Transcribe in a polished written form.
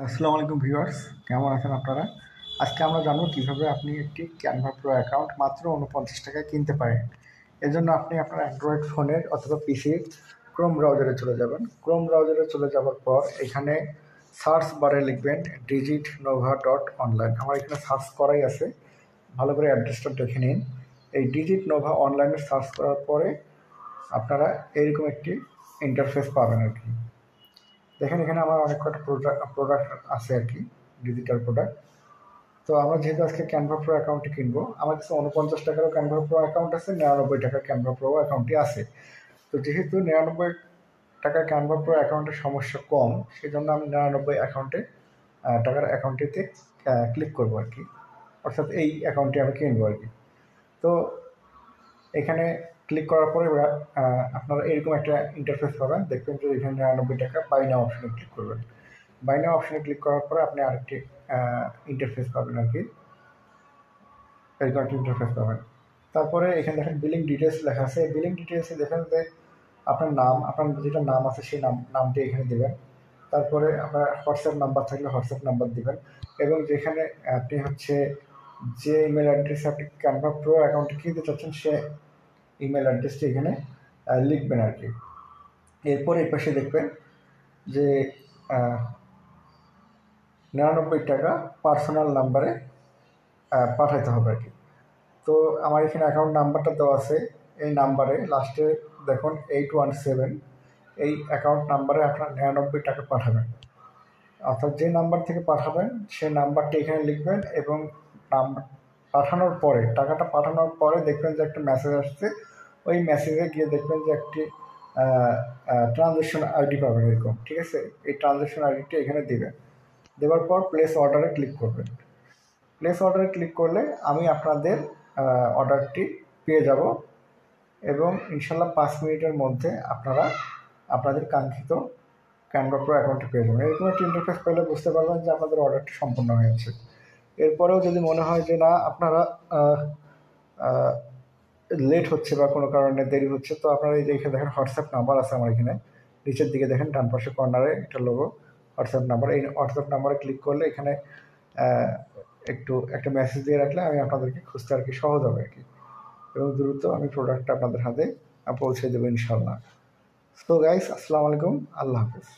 আসসালামু আলাইকুম ভিউয়ার্স, কেমন আছেন আপনারা? আজকে আমরা জানবো কিভাবে আপনি একটি ক্যানভা প্রো অ্যাকাউন্ট মাত্র 49 টাকায় কিনতে পারেন। এজন্য আপনি আপনার অ্যান্ড্রয়েড ফোনের অথবা পিসির ক্রোম ব্রাউজারে চলে যাবেন। ক্রোম ব্রাউজারে চলে যাওয়ার পর এখানে সার্চ বারে লিখবেন digitnova.online। আমার এখানে সার্চ করাই আছে, ভালো করে অ্যাড্রেসটা দেখে নিন। এই ডিজিট নোভা অনলাইনে সার্চ করার পরে আপনারা এরকম একটি ইন্টারফেস পাবেন আর কি। দেখেন এখানে আমার অনেক কটা প্রোডাক্ট আছে আর কি, ডিজিটাল প্রোডাক্ট। তো আমরা যেহেতু আজকে ক্যানভা প্রো অ্যাকাউন্টটি কিনবো, আমার কাছে 49 টাকারও ক্যানভা প্রো অ্যাকাউন্ট আছে, 99 টাকার ক্যানভা প্রো অ্যাকাউন্টটি আছে। তো যেহেতু 99 টাকার ক্যানভা প্রো অ্যাকাউন্টের সমস্যা কম, সেই জন্য আমি 99 টাকার অ্যাকাউন্টটিতে ক্লিক করবো আর কি, অর্থাৎ এই অ্যাকাউন্টটি আমি কিনবো আর কি। তো এখানে ক্লিক করার পরে আপনারা এরকম একটা ইন্টারফেস পাবেন, দেখবেন যে এখানে 99 টাকা বাই নাও অপশনে ক্লিক করবেন। বাই নাও অপশনে ক্লিক করার পরে আপনি আরেকটি ইন্টারফেস পাবেন আর কি, এরকম একটা ইন্টারফেস পাবেন। তারপরে এখানে দেখেন বিলিং ডিটেলস লেখা আছে। বিলিং ডিটেলসে দেখেন যে আপনার নাম, আপনার যেটা নাম আছে সেই নামটি এখানে দেবেন। তারপরে আপনার হোয়াটসঅ্যাপ নাম্বার থাকলে হোয়াটসঅ্যাপ নাম্বার দিবেন, এবং যেখানে আপনি হচ্ছে যে ইমেল অ্যাড্রেসে আপনি ক্যানভা প্রো অ্যাকাউন্টে কিনতে চাচ্ছেন সে ইমেল অ্যাড্রেসটি এখানে লিখবেন আর কি। এরপর এই পাশে দেখবেন যে 99 টাকা পার্সোনাল নাম্বারে পাঠাইতে হবে আর কি। তো আমার এখানে অ্যাকাউন্ট নাম্বারটা দেওয়া আছে, এই নাম্বারে লাস্টে দেখুন 817, এই অ্যাকাউন্ট নাম্বারে আপনার 99 টাকা পাঠাবেন। অর্থাৎ যে নাম্বার থেকে পাঠাবেন সেই নাম্বারটা এখানে লিখবেন, এবং নাম্বার পাঠানোর পরে, টাকাটা পাঠানোর পরে দেখবেন যে একটা মেসেজ আসছে। ওই মেসেজে গিয়ে দেখবেন যে একটি ট্রানজ্যাকশন আইডি পাবেন এরকম, ঠিক আছে? এই ট্রানজ্যাকশন আইডিটি এখানে দেবেন। দেওয়ার পর প্লেস অর্ডারে ক্লিক করবেন। প্লেস অর্ডারে ক্লিক করলে আমি আপনাদের অর্ডারটি পেয়ে যাব, এবং ইনশাল্লাহ 5 মিনিটের মধ্যে আপনারা আপনাদের কাঙ্ক্ষিত ক্যানভা প্রো অ্যাকাউন্টটি পেয়ে যাবেন। এরকম একটা ইন্টারফেস পেলে বুঝতে পারবেন যে আপনাদের অর্ডারটি সম্পূর্ণ হয়েছে। এরপরেও যদি মনে হয় যে না, আপনারা লেট হচ্ছে বা কোনো কারণে দেরি হচ্ছে, তো আপনারা এই যে এখানে দেখেন হোয়াটসঅ্যাপ নাম্বার আছে আমার এখানে, নিচের দিকে দেখেন ডান পাশে কর্নারে একটা লোগো হোয়াটসঅ্যাপ নাম্বার। এই হোয়াটসঅ্যাপ নাম্বারে ক্লিক করলে এখানে একটু একটা মেসেজ দিয়ে রাখলে আমি আপনাদেরকে খুঁজতে আর কি সহজ হবে আর কি, এবং দ্রুত আমি প্রোডাক্টটা আপনাদের হাতে পৌঁছে দেবো ইনশাল্লাহ। সো গাইস, আসসালামু আলাইকুম, আল্লাহ হাফেজ।